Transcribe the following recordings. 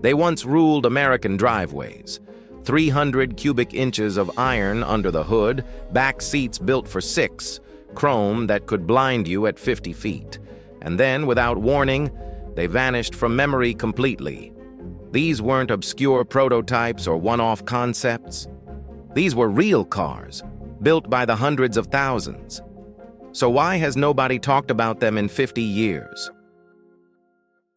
They once ruled American driveways. 300 cubic inches of iron under the hood, back seats built for 6, chrome that could blind you at 50 feet. And then, without warning, they vanished from memory completely. These weren't obscure prototypes or one-off concepts. These were real cars, built by the hundreds of thousands. So why has nobody talked about them in 50 years?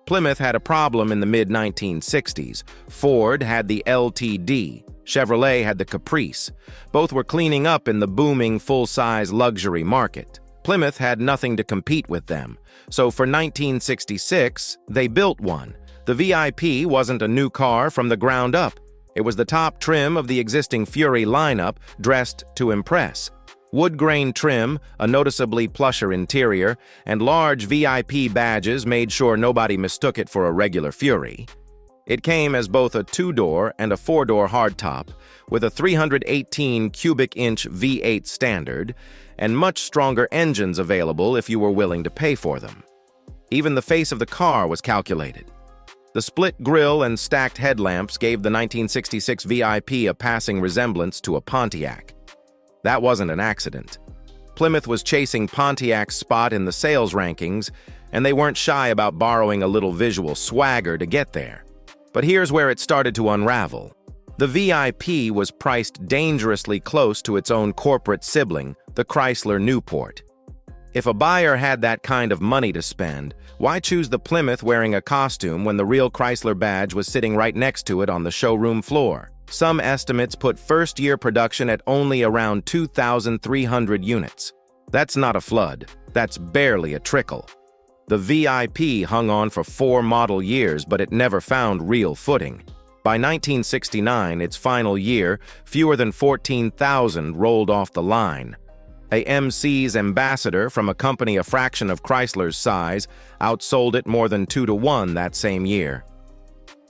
Plymouth had a problem in the mid-1960s. Ford had the LTD. Chevrolet had the Caprice. Both were cleaning up in the booming full-size luxury market. Plymouth had nothing to compete with them. So for 1966, they built one. The VIP wasn't a new car from the ground up. It was the top trim of the existing Fury lineup, dressed to impress. Wood grain trim, a noticeably plusher interior, and large VIP badges made sure nobody mistook it for a regular Fury. It came as both a 2-door and a 4-door hardtop, with a 318 cubic inch V8 standard, and much stronger engines available if you were willing to pay for them. Even the face of the car was calculated. The split grille and stacked headlamps gave the 1966 VIP a passing resemblance to a Pontiac. That wasn't an accident. Plymouth was chasing Pontiac's spot in the sales rankings, and they weren't shy about borrowing a little visual swagger to get there. But here's where it started to unravel. The VIP was priced dangerously close to its own corporate sibling, the Chrysler Newport. If a buyer had that kind of money to spend, why choose the Plymouth wearing a costume when the real Chrysler badge was sitting right next to it on the showroom floor? Some estimates put first-year production at only around 2,300 units. That's not a flood. That's barely a trickle. The VIP hung on for 4 model years, but it never found real footing. By 1969, its final year, fewer than 14,000 rolled off the line. AMC's ambassador from a company a fraction of Chrysler's size outsold it more than 2-to-1 that same year.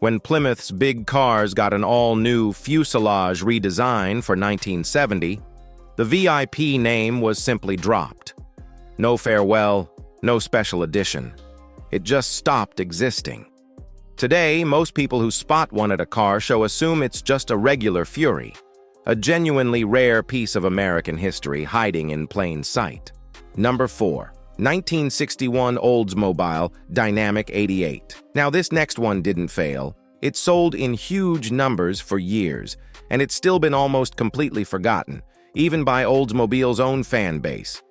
When Plymouth's big cars got an all-new fuselage redesign for 1970, the VIP name was simply dropped. No farewell, no special edition. It just stopped existing. Today, most people who spot one at a car show assume it's just a regular Fury, a genuinely rare piece of American history hiding in plain sight. Number 4. 1961 Oldsmobile Dynamic 88. Now this next one didn't fail. It sold in huge numbers for years, and it's still been almost completely forgotten, even by Oldsmobile's own fan base.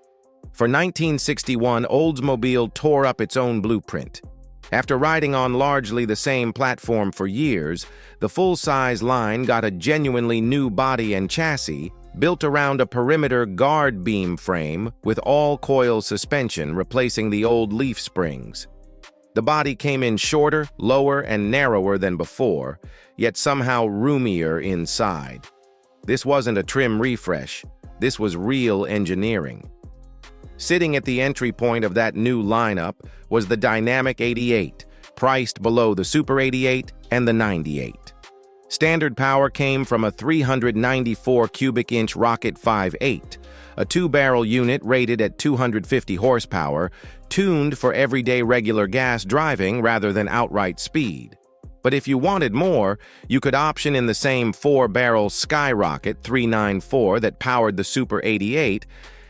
For 1961, Oldsmobile tore up its own blueprint. After riding on largely the same platform for years, the full-size line got a genuinely new body and chassis built around a perimeter guard beam frame with all-coil suspension replacing the old leaf springs. The body came in shorter, lower, and narrower than before, yet somehow roomier inside. This wasn't a trim refresh. This was real engineering. Sitting at the entry point of that new lineup was the Dynamic 88, priced below the Super 88 and the 98. Standard power came from a 394 cubic inch Rocket 5.8, a 2-barrel unit rated at 250 horsepower, tuned for everyday regular gas driving rather than outright speed. But if you wanted more, you could option in the same 4-barrel Skyrocket 394 that powered the Super 88,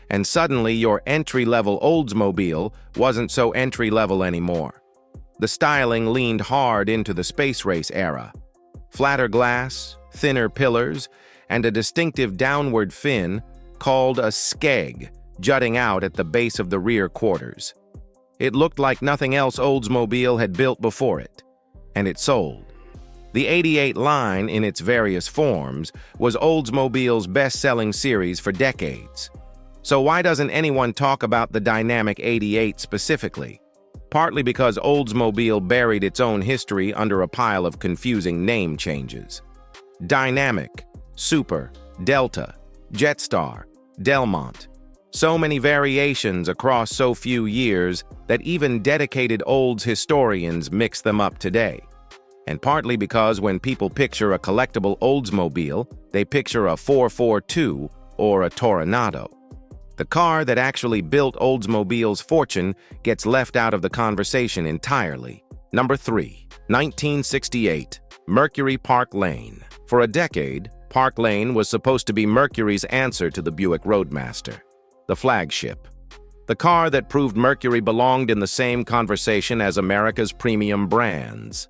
and suddenly your entry-level Oldsmobile wasn't so entry-level anymore. The styling leaned hard into the space race era. Flatter glass, thinner pillars, and a distinctive downward fin called a skeg jutting out at the base of the rear quarters. It looked like nothing else Oldsmobile had built before it, and it sold. The 88 line, in its various forms, was Oldsmobile's best-selling series for decades. So why doesn't anyone talk about the Dynamic 88 specifically? Partly because Oldsmobile buried its own history under a pile of confusing name changes. Dynamic, Super, Delta, Jetstar, Delmont. So many variations across so few years that even dedicated Olds historians mix them up today. And partly because when people picture a collectible Oldsmobile, they picture a 442 or a Toronado. The car that actually built Oldsmobile's fortune gets left out of the conversation entirely. Number 3. 1968 Mercury Park Lane. For a decade, Park Lane was supposed to be Mercury's answer to the Buick Roadmaster, the flagship. The car that proved Mercury belonged in the same conversation as America's premium brands.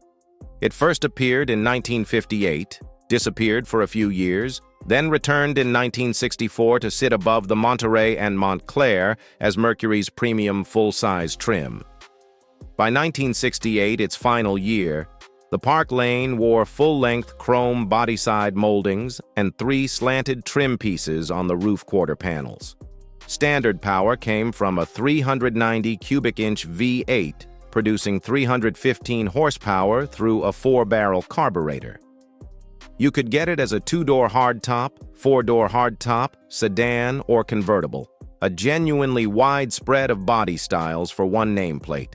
It first appeared in 1958, disappeared for a few years, then returned in 1964 to sit above the Monterey and Montclair as Mercury's premium full-size trim. By 1968, its final year, the Park Lane wore full-length chrome bodyside moldings and 3 slanted trim pieces on the roof quarter panels. Standard power came from a 390 cubic inch V8, producing 315 horsepower through a 4-barrel carburetor. You could get it as a 2-door hardtop, 4-door hardtop, sedan, or convertible, a genuinely wide spread of body styles for one nameplate.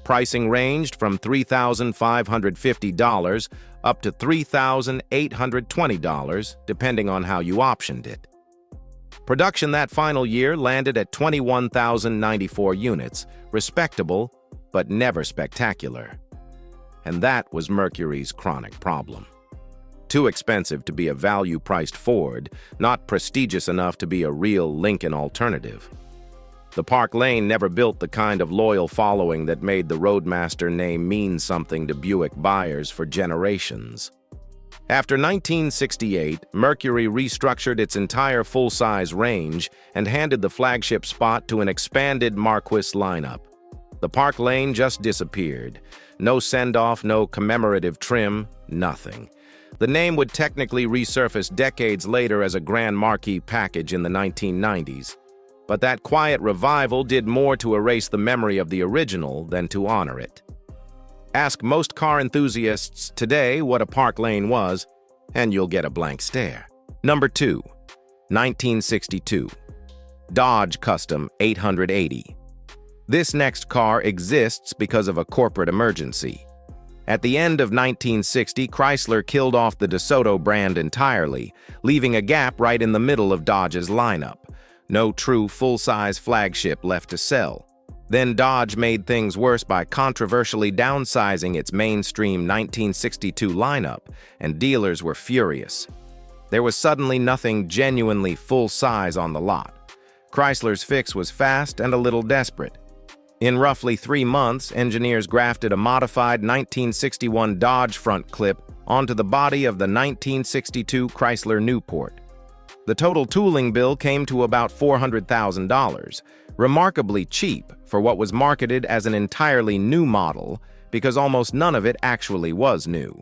Pricing ranged from $3,550 up to $3,820, depending on how you optioned it. Production that final year landed at 21,094 units, respectable, but never spectacular. And that was Mercury's chronic problem. Too expensive to be a value-priced Ford, not prestigious enough to be a real Lincoln alternative. The Park Lane never built the kind of loyal following that made the Roadmaster name mean something to Buick buyers for generations. After 1968, Mercury restructured its entire full-size range and handed the flagship spot to an expanded Marquis lineup. The Park Lane just disappeared. No send-off, no commemorative trim, nothing. The name would technically resurface decades later as a Grand Marquis package in the 1990s. But that quiet revival did more to erase the memory of the original than to honor it. Ask most car enthusiasts today what a Park Lane was, and you'll get a blank stare. Number 2. 1962. Dodge Custom 880. This next car exists because of a corporate emergency. At the end of 1960, Chrysler killed off the DeSoto brand entirely, leaving a gap right in the middle of Dodge's lineup. No true full-size flagship left to sell. Then Dodge made things worse by controversially downsizing its mainstream 1962 lineup, and dealers were furious. There was suddenly nothing genuinely full-size on the lot. Chrysler's fix was fast and a little desperate. In roughly 3 months, engineers grafted a modified 1961 Dodge front clip onto the body of the 1962 Chrysler Newport. The total tooling bill came to about $400,000, remarkably cheap for what was marketed as an entirely new model because almost none of it actually was new.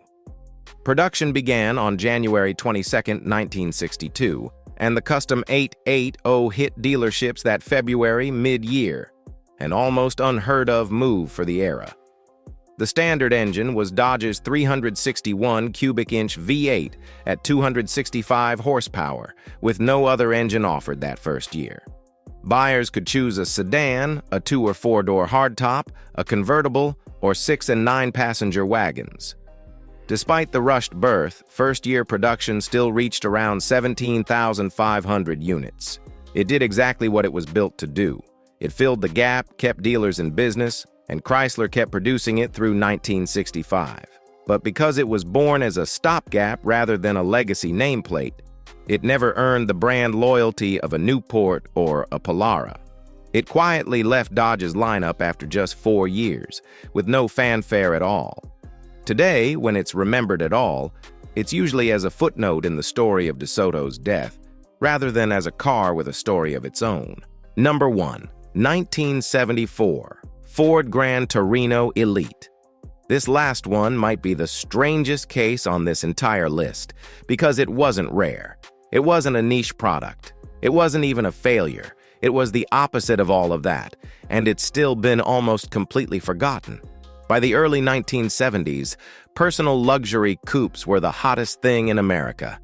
Production began on January 22, 1962, and the Custom 880 hit dealerships that February mid-year, an almost unheard-of move for the era. The standard engine was Dodge's 361 cubic inch V8 at 265 horsepower, with no other engine offered that first year. Buyers could choose a sedan, a 2- or 4-door hardtop, a convertible, or 6- and 9-passenger wagons. Despite the rushed birth, first-year production still reached around 17,500 units. It did exactly what it was built to do. It filled the gap, kept dealers in business, and Chrysler kept producing it through 1965. But because it was born as a stopgap rather than a legacy nameplate, it never earned the brand loyalty of a Newport or a Polara. It quietly left Dodge's lineup after just 4 years, with no fanfare at all. Today, when it's remembered at all, it's usually as a footnote in the story of DeSoto's death, rather than as a car with a story of its own. Number 1. 1974. Ford Gran Torino Elite. This last one might be the strangest case on this entire list, because it wasn't rare. It wasn't a niche product. It wasn't even a failure. It was the opposite of all of that, and it's still been almost completely forgotten. By the early 1970s, personal luxury coupes were the hottest thing in America.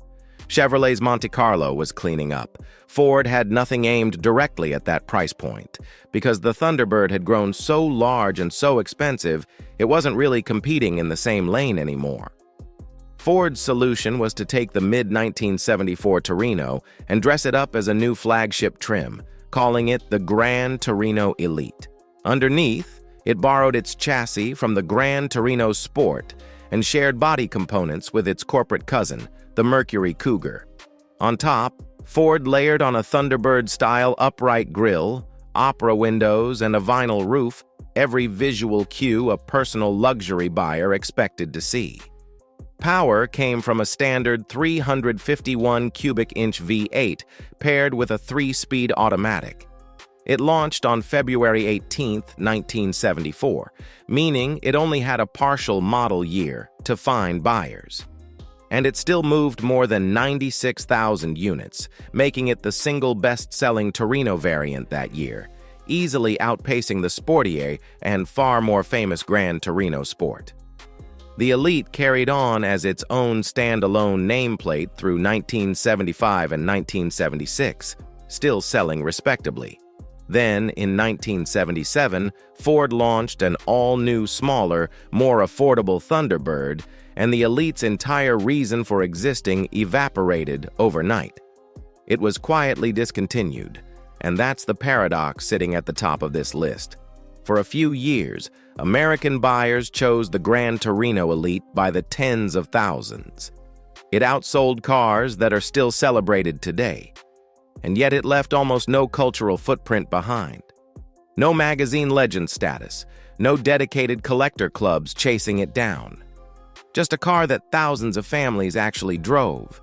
Chevrolet's Monte Carlo was cleaning up. Ford had nothing aimed directly at that price point, because the Thunderbird had grown so large and so expensive, it wasn't really competing in the same lane anymore. Ford's solution was to take the mid-1974 Torino and dress it up as a new flagship trim, calling it the Gran Torino Elite. Underneath, it borrowed its chassis from the Gran Torino Sport and shared body components with its corporate cousin, the Mercury Cougar. On top, Ford layered on a Thunderbird-style upright grille, opera windows, and a vinyl roof, every visual cue a personal luxury buyer expected to see. Power came from a standard 351 cubic inch V8 paired with a 3-speed automatic. It launched on February 18, 1974, meaning it only had a partial model year to find buyers. And it still moved more than 96,000 units, making it the single best-selling Torino variant that year, easily outpacing the Sportier and far more famous Gran Torino Sport. The Elite carried on as its own standalone nameplate through 1975 and 1976, still selling respectably. Then, in 1977, Ford launched an all-new, smaller, more affordable Thunderbird, and the Elite's entire reason for existing evaporated overnight. It was quietly discontinued, and that's the paradox sitting at the top of this list. For a few years, American buyers chose the Gran Torino Elite by the tens of thousands. It outsold cars that are still celebrated today, and yet it left almost no cultural footprint behind. No magazine legend status, no dedicated collector clubs chasing it down. Just a car that thousands of families actually drove,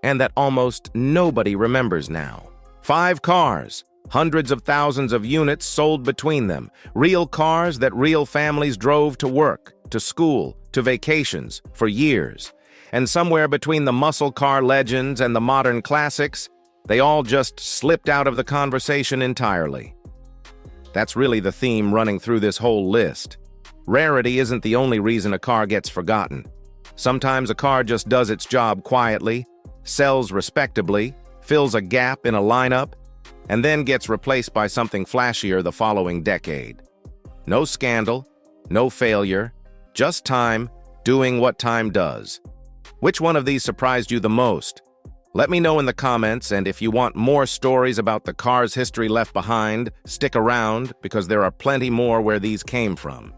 and that almost nobody remembers now. 5 cars, hundreds of thousands of units sold between them, real cars that real families drove to work, to school, to vacations, for years. And somewhere between the muscle car legends and the modern classics, they all just slipped out of the conversation entirely. That's really the theme running through this whole list. Rarity isn't the only reason a car gets forgotten. Sometimes a car just does its job quietly, sells respectably, fills a gap in a lineup, and then gets replaced by something flashier the following decade. No scandal, no failure, just time doing what time does. Which one of these surprised you the most? Let me know in the comments, and if you want more stories about the car's history left behind, stick around because there are plenty more where these came from.